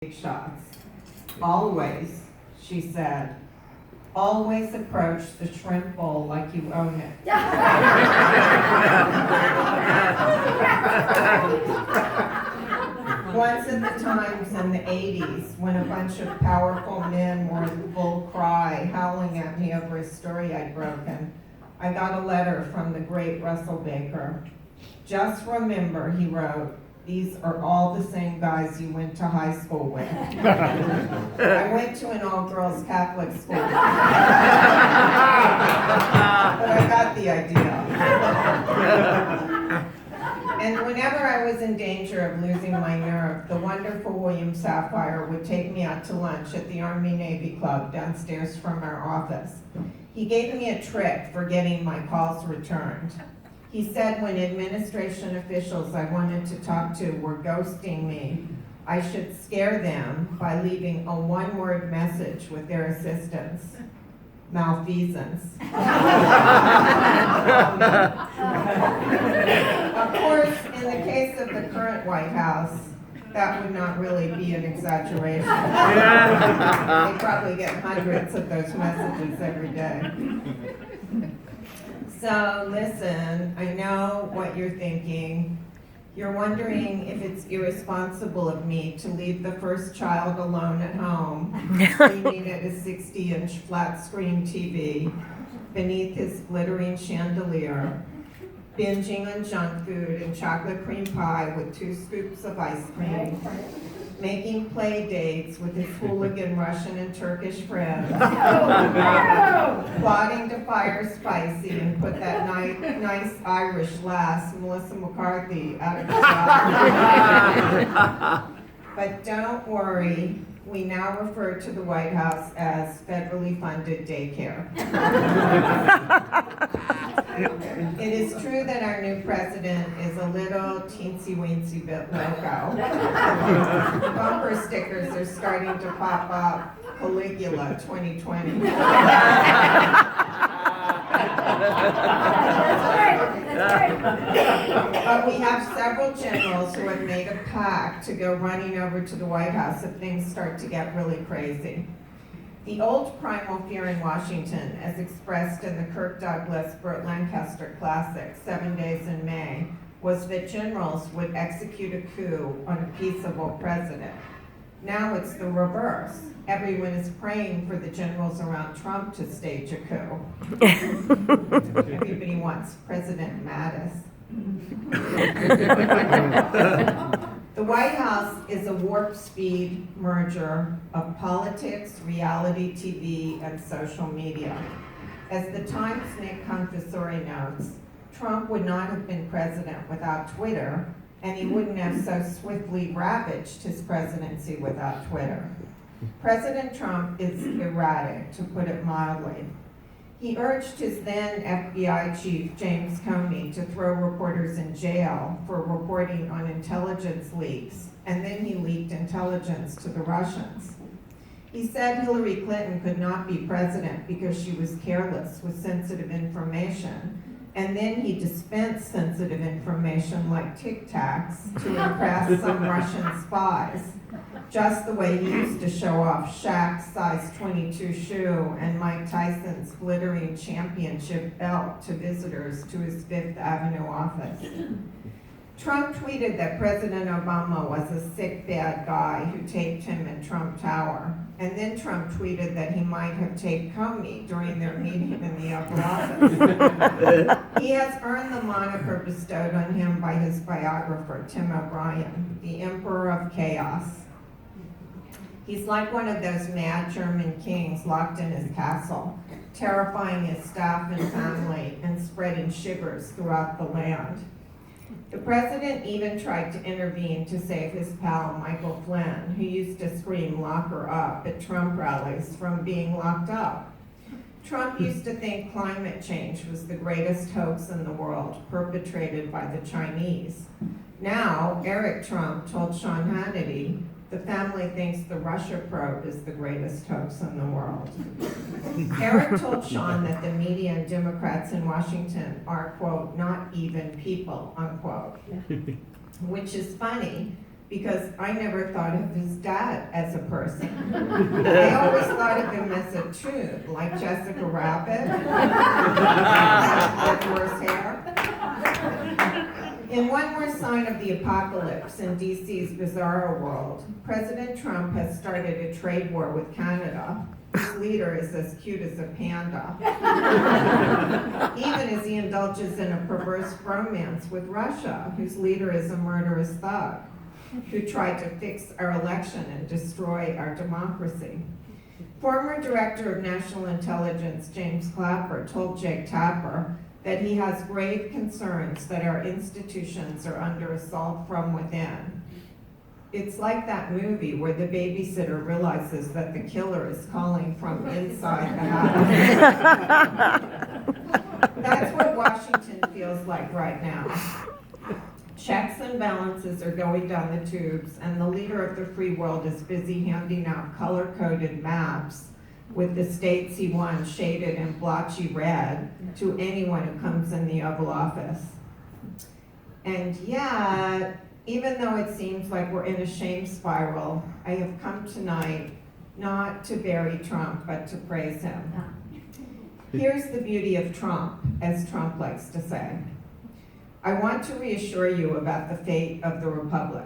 big shots. Always, she said, always approach the shrimp bowl like you own it. Once at the Times in the 80s, when a bunch of powerful men were in full cry, howling at me over a story I'd broken, I got a letter from the great Russell Baker. Just remember, he wrote, these are all the same guys you went to high school with. I went to an all-girls Catholic school. But I got the idea. And whenever I was in danger of losing my nerve, the wonderful William Sapphire would take me out to lunch at the Army-Navy Club downstairs from our office. He gave me a trick for getting my calls returned. He said when administration officials I wanted to talk to were ghosting me, I should scare them by leaving a one-word message with their assistants. Malfeasance. Of course, in the case of the current White House, that would not really be an exaggeration. They probably get hundreds of those messages every day. So listen, I know what you're thinking. You're wondering if it's irresponsible of me to leave the first child alone at home, screaming at a 60-inch flat-screen TV beneath his glittering chandelier, binging on junk food and chocolate cream pie with 2 scoops of ice cream, making play dates with his hooligan Russian and Turkish friends, plotting to fire Spicy and put that nice Irish lass, Melissa McCarthy, out of the job. But don't worry, we now refer to the White House as federally funded daycare. It is true that our new president is a little teensy-weensy bit loco. Bumper stickers are starting to pop up, Caligula 2020. But we have several generals who have made a pact to go running over to the White House if things start to get really crazy. The old primal fear in Washington, as expressed in the Kirk Douglas Burt Lancaster classic, 7 Days in May, was that generals would execute a coup on a peaceable president. Now it's the reverse. Everyone is praying for the generals around Trump to stage a coup. Everybody wants President Mattis. The White House is a warp speed merger of politics, reality TV, and social media. As the Times' Nick Confessori notes, Trump would not have been president without Twitter, and he wouldn't have so swiftly ravaged his presidency without Twitter. President Trump is erratic, to put it mildly. He urged his then FBI chief, James Comey, to throw reporters in jail for reporting on intelligence leaks, and then he leaked intelligence to the Russians. He said Hillary Clinton could not be president because she was careless with sensitive information, and then he dispensed sensitive information like Tic Tacs to impress some Russian spies, just the way he used to show off Shaq's size 22 shoe and Mike Tyson's glittering championship belt to visitors to his Fifth Avenue office. Trump tweeted that President Obama was a sick, bad guy who taped him in Trump Tower. And then Trump tweeted that he might have taped Comey during their meeting in the Oval Office. He has earned the moniker bestowed on him by his biographer, Tim O'Brien, the Emperor of Chaos. He's like one of those mad German kings locked in his castle, terrifying his staff and family and spreading shivers throughout the land. The president even tried to intervene to save his pal Michael Flynn, who used to scream "lock her up" at Trump rallies, from being locked up. Trump used to think climate change was the greatest hoax in the world, perpetrated by the Chinese. Now, Eric Trump told Sean Hannity, the family thinks the Russia probe is the greatest hoax in the world. Eric told Sean that the media and Democrats in Washington are, quote, not even people, unquote, which is funny because I never thought of his dad as a person. I always thought of him as a tune, like Jessica Rabbit, with worse hair. In one more sign of the apocalypse in DC's bizarro world, President Trump has started a trade war with Canada. His leader is as cute as a panda. Even as he indulges in a perverse bromance with Russia, whose leader is a murderous thug who tried to fix our election and destroy our democracy. Former Director of National Intelligence James Clapper told Jake Tapper that he has grave concerns that our institutions are under assault from within. It's like that movie where the babysitter realizes that the killer is calling from inside the house. That's what Washington feels like right now. Checks and balances are going down the tubes, and the leader of the free world is busy handing out color-coded maps with the states he won shaded in blotchy red to anyone who comes in the Oval Office. And yet, even though it seems like we're in a shame spiral, I have come tonight not to bury Trump, but to praise him. Here's the beauty of Trump, as Trump likes to say. I want to reassure you about the fate of the Republic.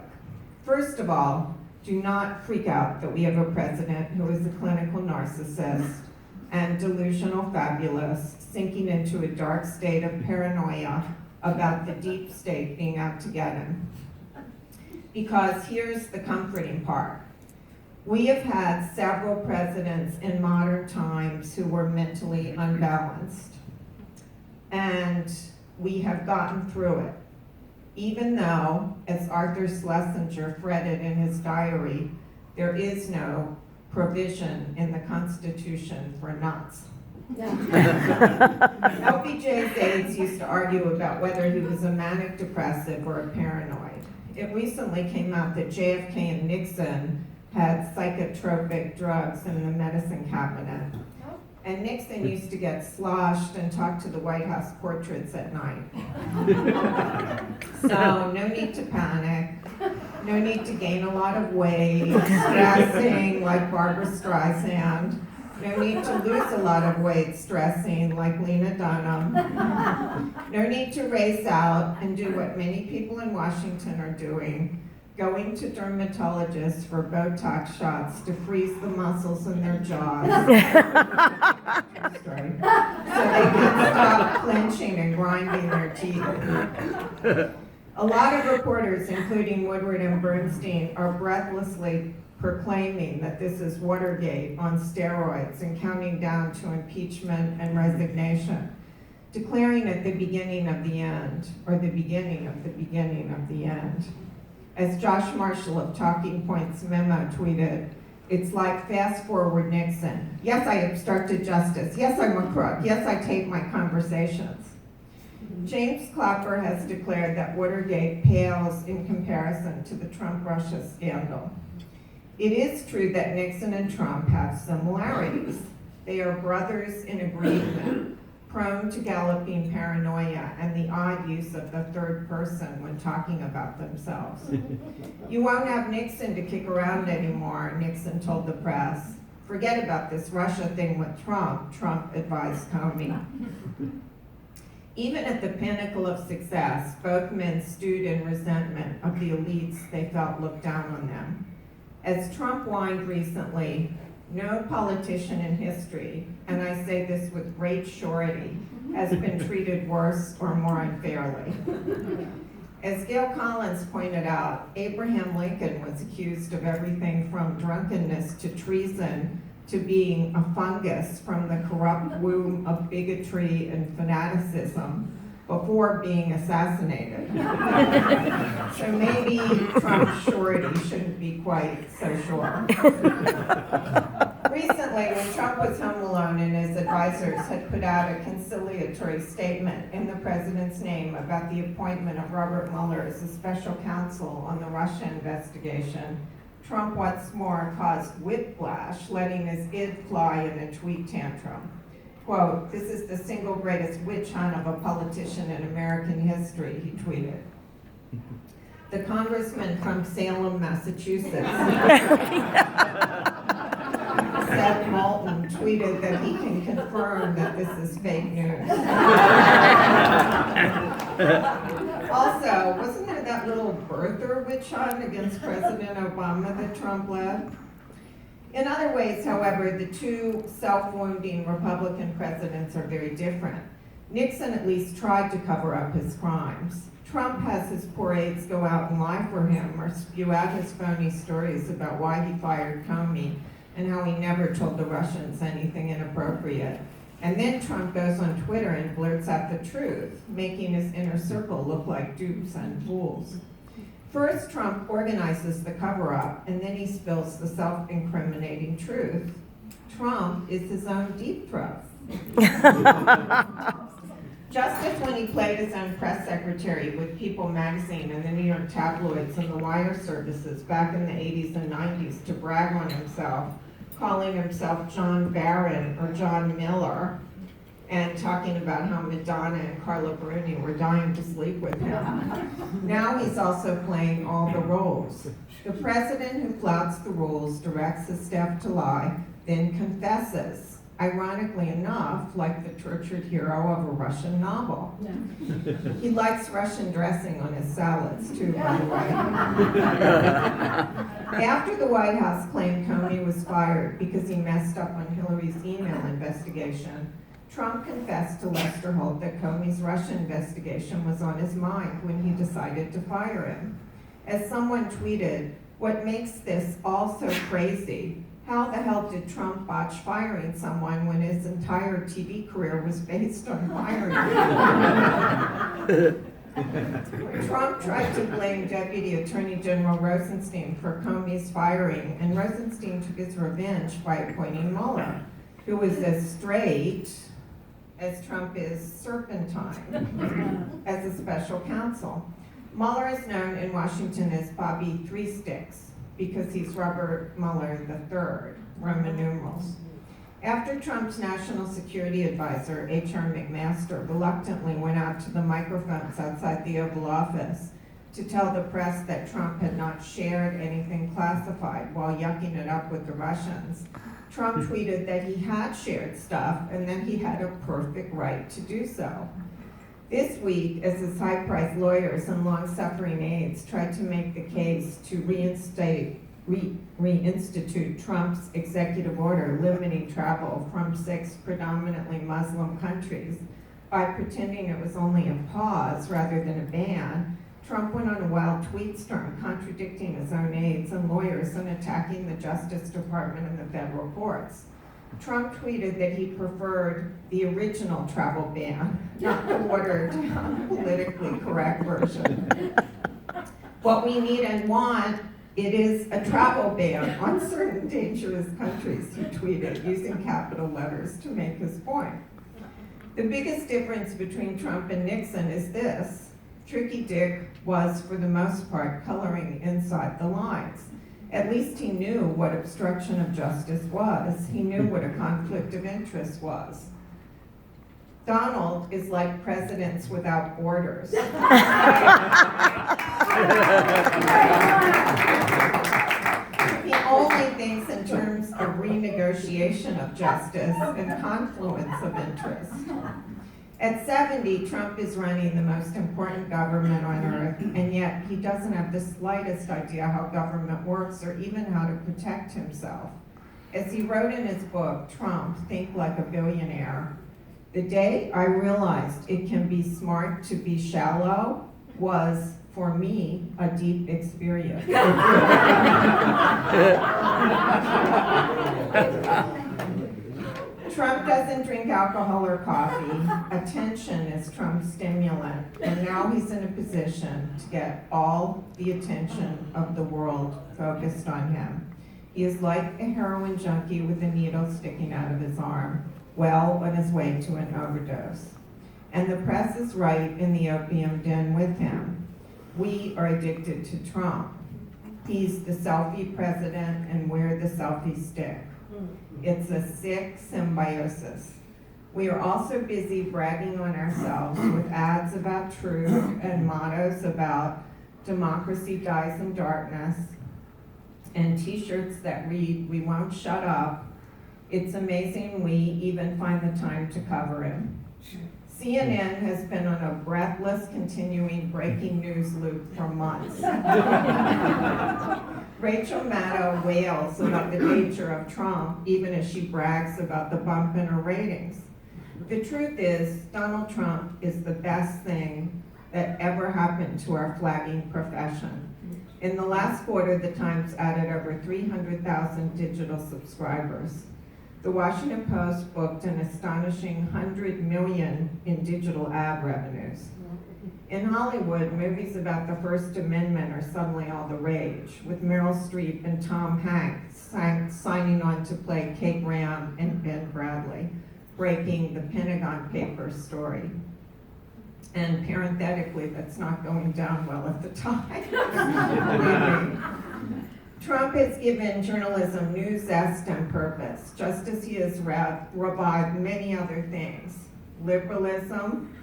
First of all, do not freak out that we have a president who is a clinical narcissist and delusional fabulous, sinking into a dark state of paranoia about the deep state being out to get him. Because here's the comforting part. We have had several presidents in modern times who were mentally unbalanced, and we have gotten through it. Even though, as Arthur Schlesinger fretted in his diary, there is no provision in the Constitution for nuts. LBJ's aides used to argue about whether he was a manic depressive or a paranoid. It recently came out that JFK and Nixon had psychotropic drugs in the medicine cabinet. And Nixon used to get sloshed and talk to the White House portraits at night. So no need to panic, no need to gain a lot of weight, stressing like Barbara Streisand, no need to lose a lot of weight stressing like Lena Dunham, no need to race out and do what many people in Washington are doing, going to dermatologists for Botox shots to freeze the muscles in their jaws so they can stop clenching and grinding their teeth. A lot of reporters, including Woodward and Bernstein, are breathlessly proclaiming that this is Watergate on steroids and counting down to impeachment and resignation, declaring it the beginning of the end, or the beginning of the beginning of the end. As Josh Marshall of Talking Points Memo tweeted, it's like fast forward Nixon. Yes, I obstructed justice. Yes, I'm a crook. Yes, I tape my conversations. James Clapper has declared that Watergate pales in comparison to the Trump-Russia scandal. It is true that Nixon and Trump have similarities. They are brothers in agreement, prone to galloping paranoia and the odd use of the third person when talking about themselves. You won't have Nixon to kick around anymore, Nixon told the press. Forget about this Russia thing with Trump, Trump advised Comey. Even at the pinnacle of success, both men stewed in resentment of the elites they felt looked down on them. As Trump whined recently, no politician in history, and I say this with great surety, has been treated worse or more unfairly. As Gail Collins pointed out, Abraham Lincoln was accused of everything from drunkenness to treason to being a fungus from the corrupt womb of bigotry and fanaticism before being assassinated. So maybe Trump's surety shouldn't be quite so sure. Recently, when Trump was home alone and his advisors had put out a conciliatory statement in the president's name about the appointment of Robert Mueller as a special counsel on the Russia investigation, Trump once more caused whiplash, letting his id fly in a tweet tantrum. Quote, "This is the single greatest witch hunt of a politician in American history," he tweeted. The congressman from Salem, Massachusetts, Seth Moulton, tweeted that he can confirm that this is fake news. Also, wasn't there that little birther witch hunt against President Obama that Trump led? In other ways, however, the two self-wounding Republican presidents are very different. Nixon at least tried to cover up his crimes. Trump has his poor aides go out and lie for him or spew out his phony stories about why he fired Comey and how he never told the Russians anything inappropriate. And then Trump goes on Twitter and blurts out the truth, making his inner circle look like dupes and fools. First, Trump organizes the cover-up, and then he spills the self-incriminating truth. Trump is his own deep throat. Just as when he played his own press secretary with People magazine and the New York tabloids and the wire services back in the 80s and 90s to brag on himself, calling himself John Barron or John Miller, and talking about how Madonna and Carla Bruni were dying to sleep with him. Now he's also playing all the roles. The president who flouts the rules, directs his staff to lie, then confesses. Ironically enough, like the tortured hero of a Russian novel. Yeah. He likes Russian dressing on his salads too, by the way. After the White House claimed Comey was fired because he messed up on Hillary's email investigation, Trump confessed to Lester Holt that Comey's Russia investigation was on his mind when he decided to fire him. As someone tweeted, "What makes this all so crazy? How the hell did Trump botch firing someone when his entire TV career was based on firing him?" Trump tried to blame Deputy Attorney General Rosenstein for Comey's firing, and Rosenstein took his revenge by appointing Mueller, who was as straight as Trump is serpentine, as a special counsel. Mueller is known in Washington as Bobby Three Sticks because he's Robert Mueller III, Roman numerals. After Trump's national security advisor, H.R. McMaster, reluctantly went out to the microphones outside the Oval Office to tell the press that Trump had not shared anything classified while yucking it up with the Russians, Trump tweeted that he had shared stuff and that he had a perfect right to do so. This week, as his high-priced lawyers and long-suffering aides tried to make the case to reinstitute Trump's executive order limiting travel from 6 predominantly Muslim countries by pretending it was only a pause rather than a ban, Trump went on a wild tweet storm contradicting his own aides and lawyers and attacking the Justice Department and the federal courts. Trump tweeted that he preferred the original travel ban, not the watered-down, politically correct version. What we need and want, it is a travel ban on certain dangerous countries, he tweeted, using capital letters to make his point. The biggest difference between Trump and Nixon is this. Tricky Dick was, for the most part, coloring inside the lines. At least he knew what obstruction of justice was. He knew what a conflict of interest was. Donald is like presidents without borders. He only thinks in terms of renegotiation of justice and confluence of interest. At 70, Trump is running the most important government on earth, and yet he doesn't have the slightest idea how government works or even how to protect himself. As he wrote in his book, Trump, Think Like a Billionaire, "The day I realized it can be smart to be shallow was, for me, a deep experience." Trump doesn't drink alcohol or coffee. Attention is Trump's stimulant, and now he's in a position to get all the attention of the world focused on him. He is like a heroin junkie with a needle sticking out of his arm, well on his way to an overdose. And the press is right in the opium den with him. We are addicted to Trump. He's the selfie president, and we're the selfie stick. It's a sick symbiosis. We are also busy bragging on ourselves with ads about truth and mottos about Democracy Dies in Darkness, and t-shirts that read, "We won't shut up," it's amazing we even find the time to cover him. CNN has been on a breathless, continuing breaking news loop for months. Rachel Maddow wails about the danger of Trump, even as she brags about the bump in her ratings. The truth is, Donald Trump is the best thing that ever happened to our flagging profession. In the last quarter, the Times added over 300,000 digital subscribers. The Washington Post booked an astonishing $100 million in digital ad revenues. In Hollywood, movies about the First Amendment are suddenly all the rage, with Meryl Streep and Tom Hanks signing on to play Kate Graham and Ben Bradley, breaking the Pentagon Papers story. And parenthetically, that's not going down well at the time. Trump has given journalism new zest and purpose, just as he has revived many other things: liberalism,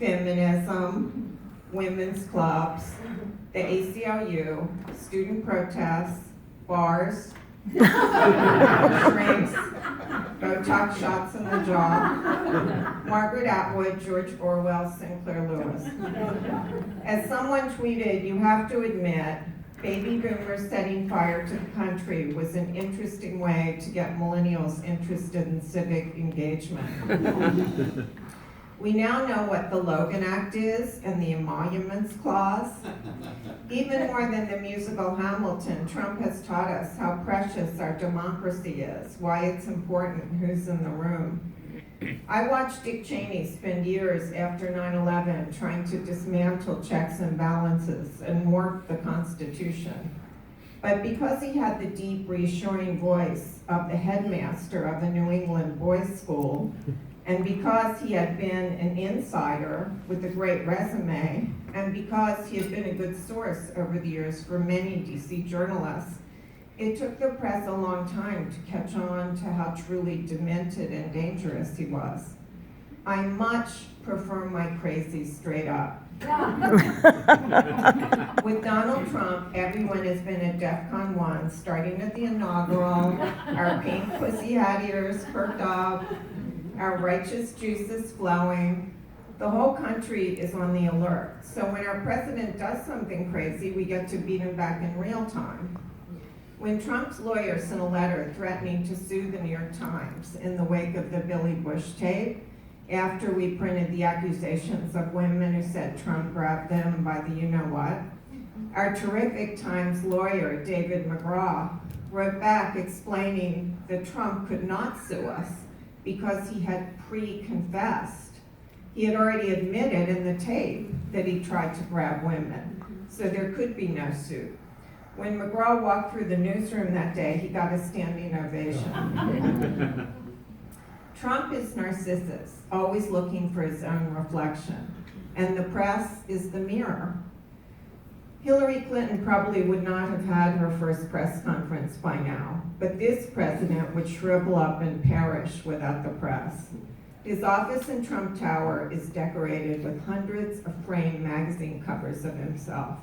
feminism, women's clubs, the ACLU, student protests, bars, shrinks, Botox shots in the jaw, Margaret Atwood, George Orwell, Sinclair Lewis. As someone tweeted, "You have to admit, baby boomers setting fire to the country was an interesting way to get millennials interested in civic engagement." We now know what the Logan Act is and the Emoluments Clause. Even more than the musical Hamilton, Trump has taught us how precious our democracy is, why it's important who's in the room. I watched Dick Cheney spend years after 9/11 trying to dismantle checks and balances and work the Constitution. But because he had the deep, reassuring voice of the headmaster of a New England boys' school, and because he had been an insider with a great resume, and because he had been a good source over the years for many DC journalists, it took the press a long time to catch on to how truly demented and dangerous he was. I much prefer my crazy straight up. With Donald Trump, everyone has been at DEFCON 1, starting at the inaugural, our pink pussy hat ears perked up, our righteous juices flowing. The whole country is on the alert. So when our president does something crazy, we get to beat him back in real time. When Trump's lawyer sent a letter threatening to sue the New York Times in the wake of the Billy Bush tape, after we printed the accusations of women who said Trump grabbed them by the you-know-what, our terrific Times lawyer, David McGraw, wrote back explaining that Trump could not sue us because he had pre-confessed. He had already admitted in the tape that he tried to grab women, so there could be no suit. When McGraw walked through the newsroom that day, he got a standing ovation. Trump is Narcissus, always looking for his own reflection, and the press is the mirror. Hillary Clinton probably would not have had her first press conference by now, but this president would shrivel up and perish without the press. His office in Trump Tower is decorated with hundreds of framed magazine covers of himself,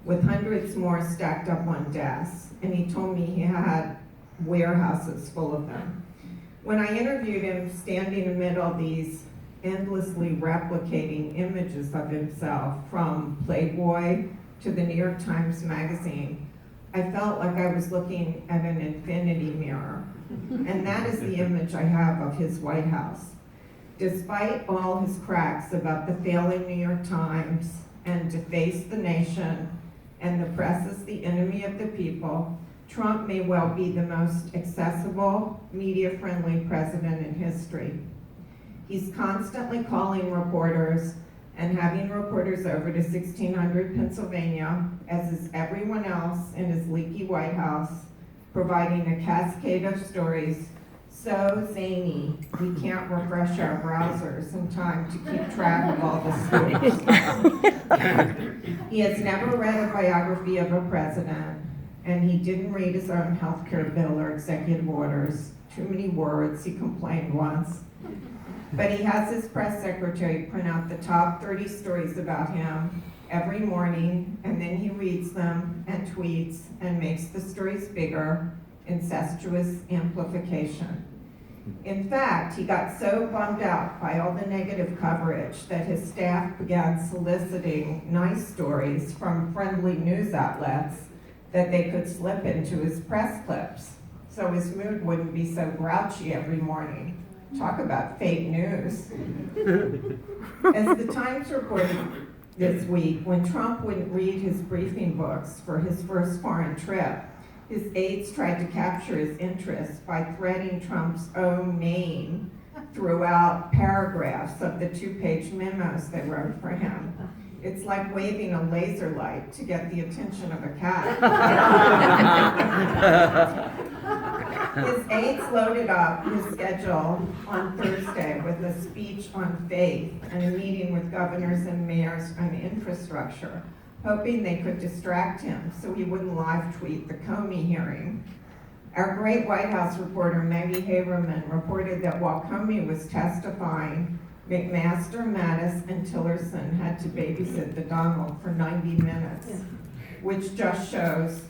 with hundreds more stacked up on desks, and he told me he had warehouses full of them. When I interviewed him, standing amid all these endlessly replicating images of himself, from Playboy to the New York Times Magazine, I felt like I was looking at an infinity mirror. And that is the image I have of his White House. Despite all his cracks about the failing New York Times and deface the nation and the press is the enemy of the people, Trump may well be the most accessible, media-friendly president in history. He's constantly calling reporters and having reporters over to 1600 Pennsylvania, as is everyone else in his leaky White House, providing a cascade of stories so zany we can't refresh our browsers in time to keep track of all the stories. He has never read a biography of a president, and he didn't read his own healthcare bill or executive orders. Too many words, he complained once. But he has his press secretary print out the top 30 stories about him, every morning, and then he reads them and tweets and makes the stories bigger, incestuous amplification. In fact, he got so bummed out by all the negative coverage that his staff began soliciting nice stories from friendly news outlets that they could slip into his press clips, so his mood wouldn't be so grouchy every morning. Talk about fake news. As the Times reported this week, when Trump wouldn't read his briefing books for his first foreign trip, his aides tried to capture his interest by threading Trump's own name throughout paragraphs of the 2-page memos they wrote for him. It's like waving a laser light to get the attention of a cat. His aides loaded up his schedule on Thursday with a speech on faith and a meeting with governors and mayors on infrastructure, hoping they could distract him so he wouldn't live tweet the Comey hearing. Our great White House reporter Maggie Haberman reported that while Comey was testifying, McMaster, Mattis, and Tillerson had to babysit the Donald for 90 minutes, which just shows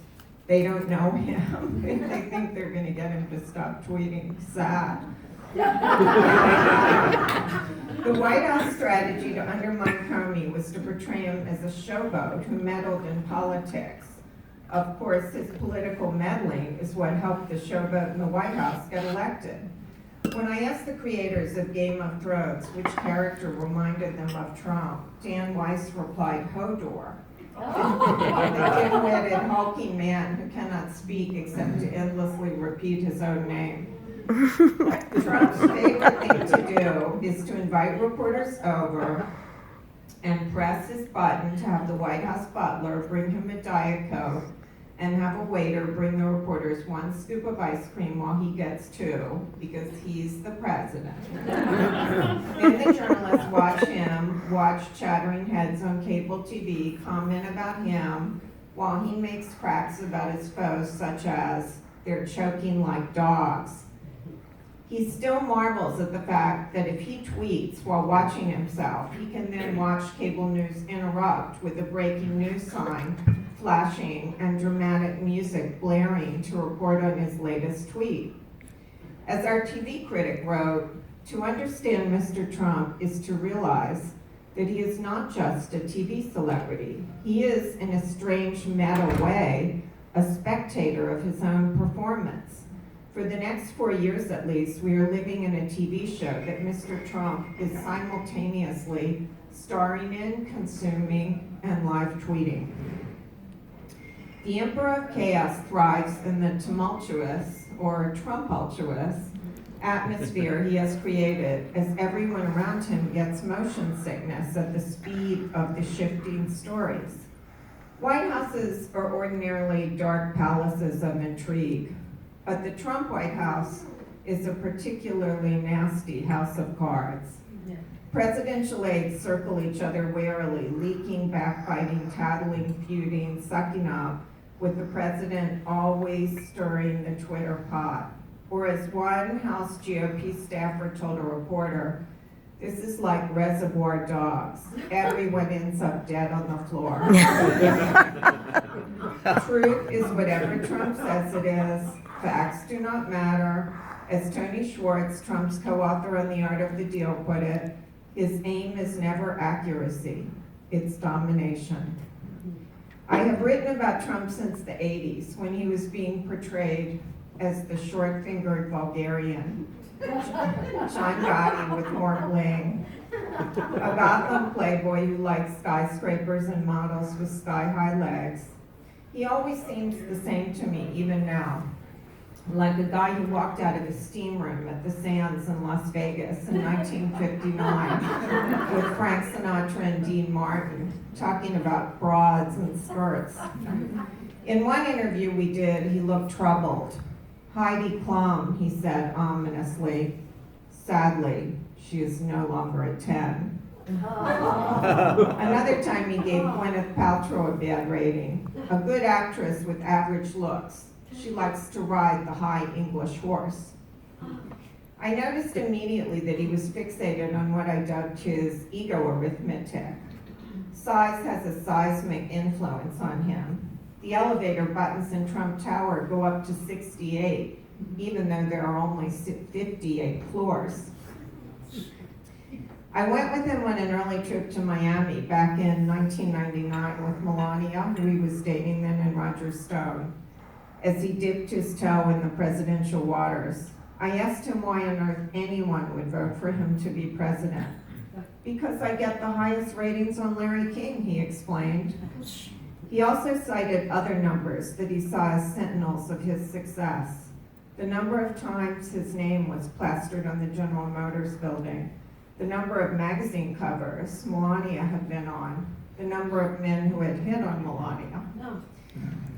they don't know him. They think they're going to get him to stop tweeting. Sad. The White House strategy to undermine Comey was to portray him as a showboat who meddled in politics. Of course, his political meddling is what helped the showboat in the White House get elected. When I asked the creators of Game of Thrones which character reminded them of Trump, Dan Weiss replied, Hodor. The dim-witted, hulking man who cannot speak except to endlessly repeat his own name. Trump's favorite thing to do is to invite reporters over and press his button to have the White House butler bring him a Diet Coke and have a waiter bring the reporters 1 scoop of ice cream while he gets 2, because he's the president. Then the journalists watch chattering heads on cable TV comment about him while he makes cracks about his foes, such as, they're choking like dogs. He still marvels at the fact that if he tweets while watching himself, he can then watch cable news interrupt with a breaking news sign flashing and dramatic music blaring to report on his latest tweet. As our TV critic wrote, to understand Mr. Trump is to realize that he is not just a TV celebrity. He is, in a strange meta way, a spectator of his own performance. For the next 4 years at least, we are living in a TV show that Mr. Trump is simultaneously starring in, consuming, and live tweeting. The Emperor of Chaos thrives in the tumultuous, or Trumpultuous, atmosphere he has created as everyone around him gets motion sickness at the speed of the shifting stories. White Houses are ordinarily dark palaces of intrigue, but the Trump White House is a particularly nasty house of cards. Presidential aides circle each other warily, leaking, backbiting, tattling, feuding, sucking up, with the president always stirring the Twitter pot. Or as one House GOP staffer told a reporter, this is like Reservoir Dogs. Everyone ends up dead on the floor. Truth is whatever Trump says it is. Facts do not matter. As Tony Schwartz, Trump's co-author on The Art of the Deal, put it, his aim is never accuracy, it's domination. I have written about Trump since the 80s, when he was being portrayed as the short-fingered vulgarian, John Gotti with more bling, a Gotham playboy who likes skyscrapers and models with sky-high legs. He always seems the same to me, even now, like a guy who walked out of a steam room at the Sands in Las Vegas in 1959 with Frank Sinatra and Dean Martin, talking about broads and skirts. In one interview we did, he looked troubled. Heidi Klum, he said ominously, sadly, she is no longer a 10. Another time he gave Gwyneth Paltrow a bad rating. A good actress with average looks. She likes to ride the high English horse. I noticed immediately that he was fixated on what I dubbed his ego arithmetic. Size has a seismic influence on him. The elevator buttons in Trump Tower go up to 68, even though there are only 58 floors. I went with him on an early trip to Miami back in 1999 with Melania, who he was dating then, and Roger Stone, as he dipped his toe in the presidential waters. I asked him why on earth anyone would vote for him to be president. Because I get the highest ratings on Larry King, he explained. He also cited other numbers that he saw as sentinels of his success. The number of times his name was plastered on the General Motors building, the number of magazine covers Melania had been on, the number of men who had hit on Melania.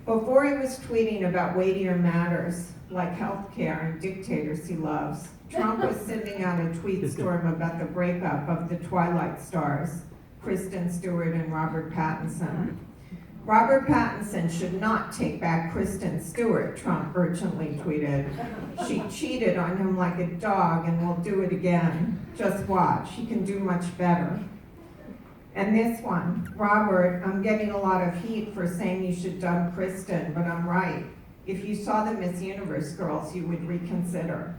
Before he was tweeting about weightier matters like healthcare and dictators he loves, Trump was sending out a tweet storm about the breakup of the Twilight stars, Kristen Stewart and Robert Pattinson. Robert Pattinson should not take back Kristen Stewart, Trump urgently tweeted. She cheated on him like a dog and will do it again. Just watch, he can do much better. And this one, Robert, I'm getting a lot of heat for saying you should dub Kristen, but I'm right. If you saw the Miss Universe girls, you would reconsider.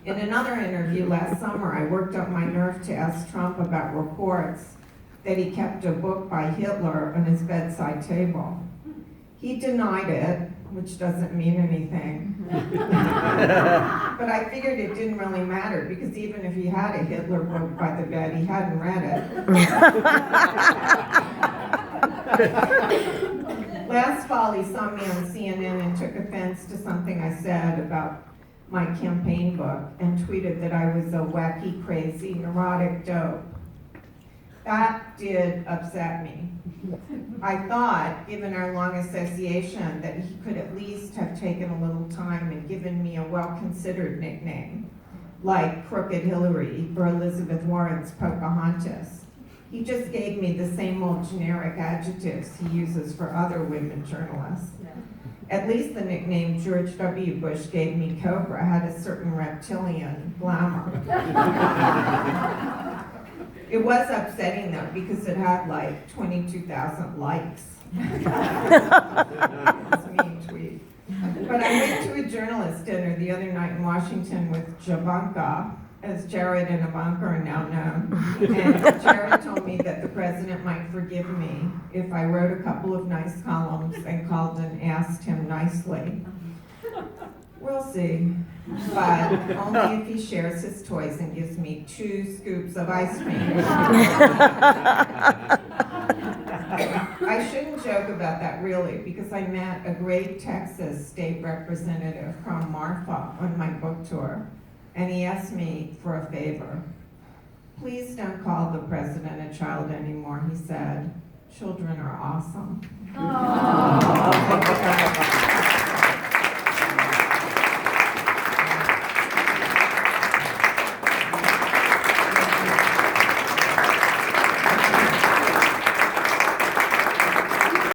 In another interview last summer, I worked up my nerve to ask Trump about reports that he kept a book by Hitler on his bedside table. He denied it, which doesn't mean anything. But I figured it didn't really matter, because even if he had a Hitler book by the bed, he hadn't read it. Last fall, he saw me on CNN and took offense to something I said about my campaign book and tweeted that I was a wacky, crazy, neurotic dope. That did upset me. I thought, given our long association, that he could at least have taken a little time and given me a well-considered nickname, like Crooked Hillary or Elizabeth Warren's Pocahontas. He just gave me the same old generic adjectives he uses for other women journalists. At least the nickname George W. Bush gave me, Cobra, had a certain reptilian glamour. It was upsetting though, because it had like 22,000 likes. It's a mean tweet. But I went to a journalist dinner the other night in Washington with Javanka, as Jared and Ivanka are now known. And Jared told me that the president might forgive me if I wrote a couple of nice columns and called and asked him nicely. We'll see. But only if he shares his toys and gives me 2 scoops of ice cream. I shouldn't joke about that really, because I met a great Texas state representative from Marfa on my book tour, and he asked me for a favor. Please don't call the president a child anymore, he said. Children are awesome.